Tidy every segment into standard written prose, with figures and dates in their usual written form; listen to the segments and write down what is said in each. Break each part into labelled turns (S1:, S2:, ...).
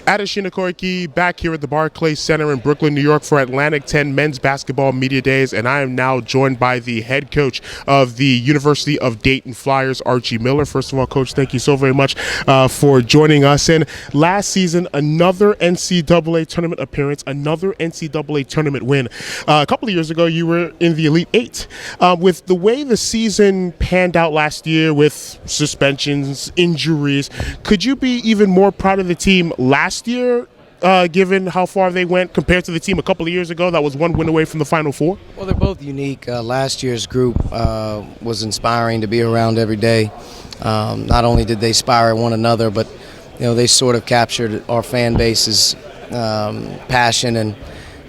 S1: Adesina Koiki back here at the Barclays Center in Brooklyn, New York for Atlantic 10 Men's Basketball Media Days, and I am now joined by the head coach of the University of Dayton Flyers, Archie Miller. First of all, Coach, thank you so very much for joining us. And last season, another NCAA Tournament appearance, another NCAA Tournament win. A couple of years ago, you were in the Elite Eight. With the way the season panned out last year with suspensions, injuries, could you be even more proud of the team last year, given how far they went compared to the team a couple of years ago that was one win away from the Final Four?
S2: Well, they're both unique. Last year's group was inspiring to be around every day. Not only did they inspire one another, but they sort of captured our fan base's passion, and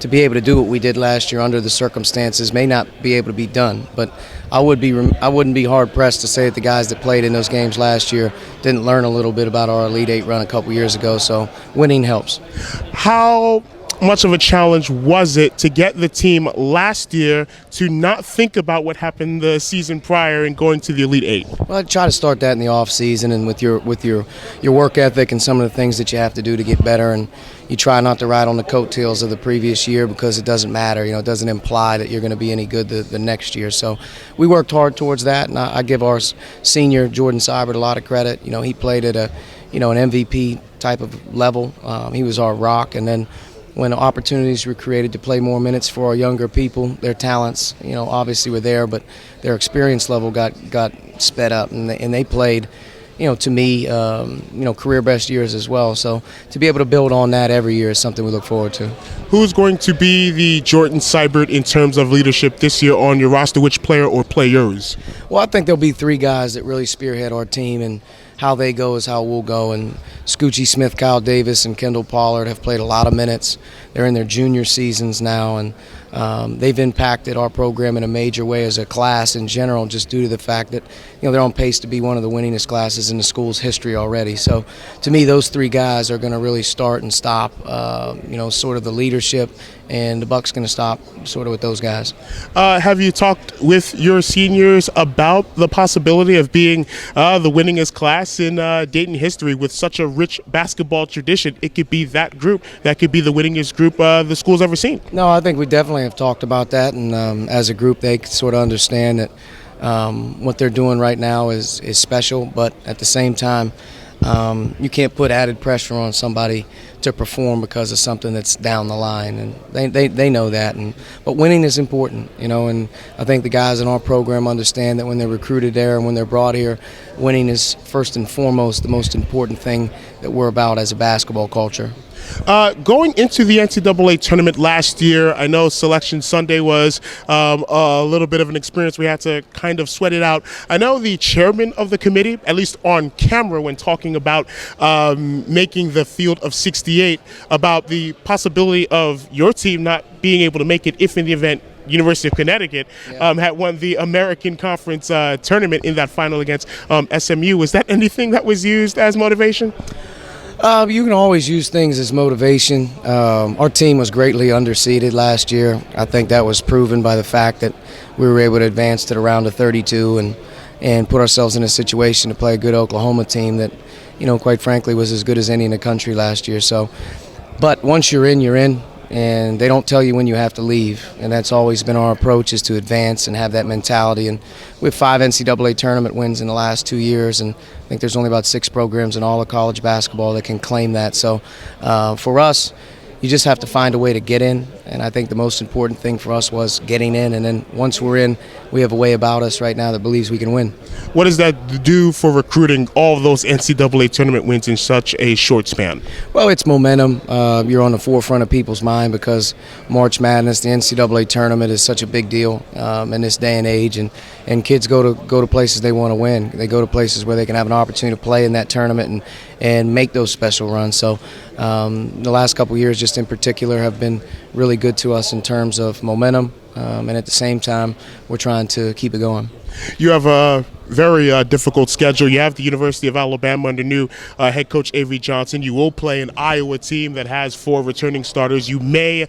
S2: to be able to do what we did last year under the circumstances may not be able to be done. But I wouldn't be hard pressed to say that the guys that played in those games last year didn't learn a little bit about our Elite Eight run a couple years ago. So winning helps.
S1: How much of a challenge was it to get the team last year to not think about what happened the season prior and going to the Elite Eight?
S2: Well, I try to start that in the off season and with your work ethic and some of the things that you have to do to get better, and you try not to ride on the coattails of the previous year because it doesn't matter. It doesn't imply that you're going to be any good the next year. So we worked hard towards that, and I give our senior Jordan Seibert a lot of credit. He played at an MVP type of level. He was our rock, and then when opportunities were created to play more minutes for our younger people, their talents, obviously were there, but their experience level got sped up, and they played, to me, career best years as well. So to be able to build on that every year is something we look forward to.
S1: Who's going to be the Jordan Seibert in terms of leadership this year on your roster? Which player or players?
S2: Well, I think there'll be three guys that really spearhead our team, and how they go is how we'll go. And Scoochie Smith, Kyle Davis, and Kendall Pollard have played a lot of minutes. They're in their junior seasons now, and they've impacted our program in a major way as a class in general, just due to the fact that they're on pace to be one of the winningest classes in the school's history already. So to me, those three guys are going to really start and stop, sort of the leadership, and the buck's going to stop sort of with those guys.
S1: Have you talked with your seniors about the possibility of being the winningest class in Dayton history with such a rich basketball tradition? It could be that group that could be the winningest group the school's ever seen.
S2: No, I think we definitely have talked about that, and as a group they sort of understand that what they're doing right now is special, but at the same time you can't put added pressure on somebody to perform because of something that's down the line, and they know that. But winning is important, and I think the guys in our program understand that when they're recruited there and when they're brought here, winning is first and foremost the most important thing that we're about as a basketball culture.
S1: Going into the NCAA tournament last year, I know Selection Sunday was a little bit of an experience. We had to kind of sweat it out. I know the chairman of the committee, at least on camera when talking about making the field of 68, about the possibility of your team not being able to make it if in the event University of Connecticut had won the American Conference tournament in that final against SMU. Was that anything that was used as motivation?
S2: You can always use things as motivation. Our team was greatly underseeded last year. I think that was proven by the fact that we were able to advance to the round of 32 and put ourselves in a situation to play a good Oklahoma team that, quite frankly, was as good as any in the country last year. So, but once you're in, and they don't tell you when you have to leave, and that's always been our approach, is to advance and have that mentality. And we have 5 NCAA tournament wins in the last 2 years, and I think there's only about 6 programs in all of college basketball that can claim that. So for us, you just have to find a way to get in, and I think the most important thing for us was getting in, and then once we're in, we have a way about us right now that believes we can win.
S1: What does that do for recruiting all of those NCAA tournament wins in such a short span?
S2: Well, it's momentum. You're on the forefront of people's mind because March Madness, the NCAA tournament, is such a big deal in this day and age, and kids go to places they want to win. They go to places where they can have an opportunity to play in that tournament and make those special runs. So the last couple of years, just in particular, have been really good to us in terms of momentum, and at the same time, we're trying to keep it going.
S1: You have a Very difficult schedule. You have the University of Alabama under new head coach Avery Johnson. You will play an Iowa team that has 4 returning starters. You may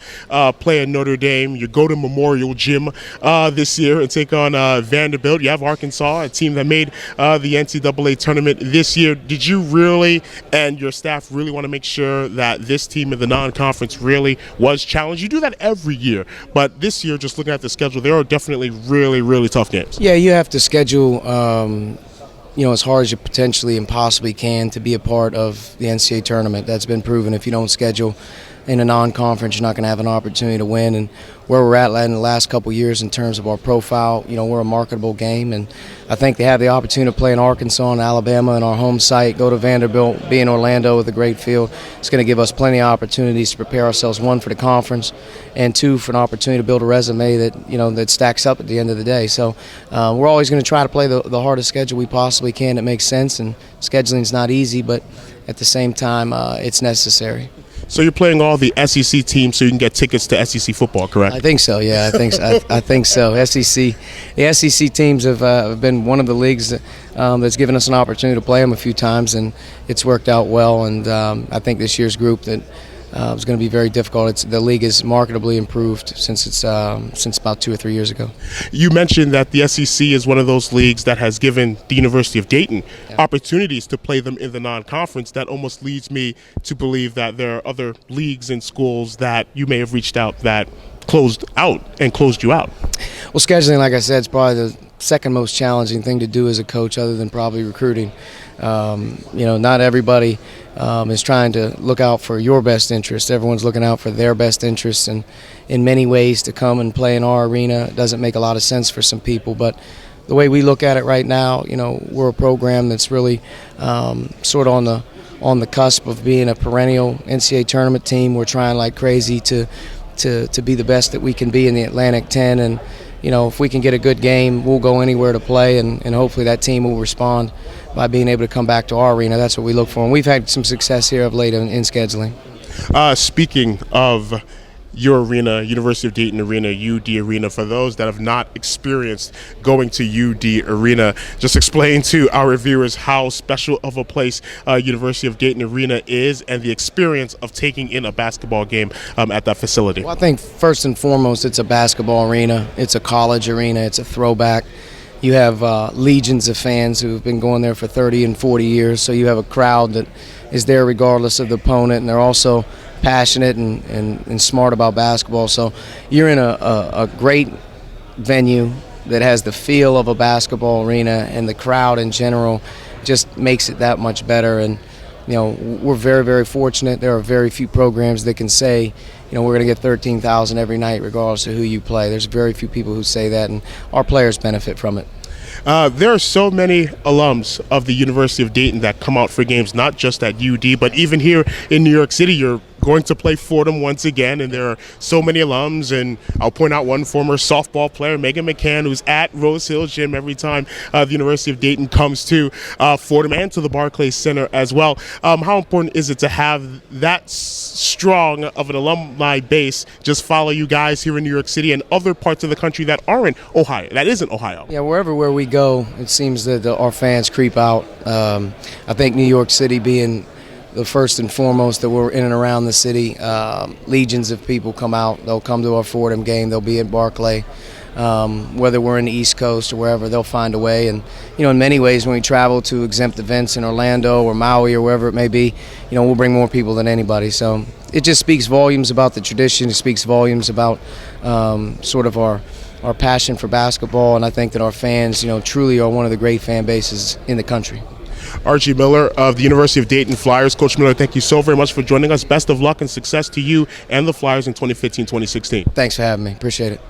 S1: play at Notre Dame. You go to Memorial Gym this year and take on Vanderbilt. You have Arkansas, a team that made the NCAA Tournament this year. Did you really and your staff really want to make sure that this team in the non-conference really was challenged? You do that every year, but this year, just looking at the schedule, there are definitely really, really tough games.
S2: Yeah, you have to schedule as hard as you potentially and possibly can to be a part of the NCAA tournament. That's been proven. If you don't schedule in a non-conference, you're not going to have an opportunity to win. And where we're at in the last couple of years in terms of our profile, we're a marketable game. And I think they have the opportunity to play in Arkansas and Alabama in our home site, go to Vanderbilt, be in Orlando with a great field. It's going to give us plenty of opportunities to prepare ourselves, 1, for the conference, and 2, for an opportunity to build a resume that stacks up at the end of the day. So we're always going to try to play the hardest schedule we possibly can that makes sense. And scheduling is not easy, but at the same time, it's necessary.
S1: So you're playing all the SEC teams so you can get tickets to SEC football, correct?
S2: I think so. Yeah, I think so. The SEC teams have been one of the leagues that's given us an opportunity to play them a few times, and it's worked out well. And I think this year's group that is going to be very difficult. The league is marketably improved since about 2 or 3 years ago.
S1: You mentioned that the SEC is one of those leagues that has given the University of Dayton opportunities to play them in the non-conference. That almost leads me to believe that there are other leagues and schools that you may have reached out that closed you out.
S2: Well, scheduling, like I said, is probably the second most challenging thing to do as a coach, other than probably recruiting. Not everybody is trying to look out for your best interest. Everyone's looking out for their best interest, and in many ways to come and play in our arena doesn't make a lot of sense for some people. But the way we look at it right now, we're a program that's really sort of on the cusp of being a perennial NCAA tournament team. We're trying like crazy to be the best that we can be in the Atlantic 10, and if we can get a good game, we'll go anywhere to play, and hopefully that team will respond by being able to come back to our arena. That's what we look for, and we've had some success here of late in scheduling.
S1: Speaking of your arena, University of Dayton Arena, UD Arena, for those that have not experienced going to UD Arena, just explain to our viewers how special of a place University of Dayton Arena is and the experience of taking in a basketball game at that facility.
S2: Well, I think first and foremost, it's a basketball arena. It's a college arena. It's a throwback. You have legions of fans who have been going there for 30 and 40 years, so you have a crowd that is there regardless of the opponent, and they're also passionate and smart about basketball. So you're in a great venue that has the feel of a basketball arena, and the crowd in general just makes it that much better. And we're very, very fortunate. There are very few programs that can say, we're going to get 13,000 every night regardless of who you play. There's very few people who say that, and our players benefit from it.
S1: There are so many alums of the University of Dayton that come out for games, not just at UD, but even here in New York City. You're going to play Fordham once again, and there are so many alums, and I'll point out one former softball player, Megan McCann, who's at Rose Hill Gym every time the University of Dayton comes to Fordham and to the Barclays Center as well. How important is it to have that strong of an alumni base just follow you guys here in New York City and other parts of the country that aren't Ohio, that isn't Ohio?
S2: Yeah, wherever we go, it seems that our fans creep out. I think New York City being the first and foremost that we're in and around the city, legions of people come out. They'll come to our Fordham game. They'll be at Barclay. Whether we're in the East Coast or wherever, they'll find a way. And in many ways, when we travel to exempt events in Orlando or Maui or wherever it may be, we'll bring more people than anybody. So it just speaks volumes about the tradition. It speaks volumes about sort of our passion for basketball, and I think that our fans, truly are one of the great fan bases in the country.
S1: Archie Miller of the University of Dayton Flyers. Coach Miller, thank you so very much for joining us. Best of luck and success to you and the Flyers in 2015-2016.
S2: Thanks for having me. Appreciate it.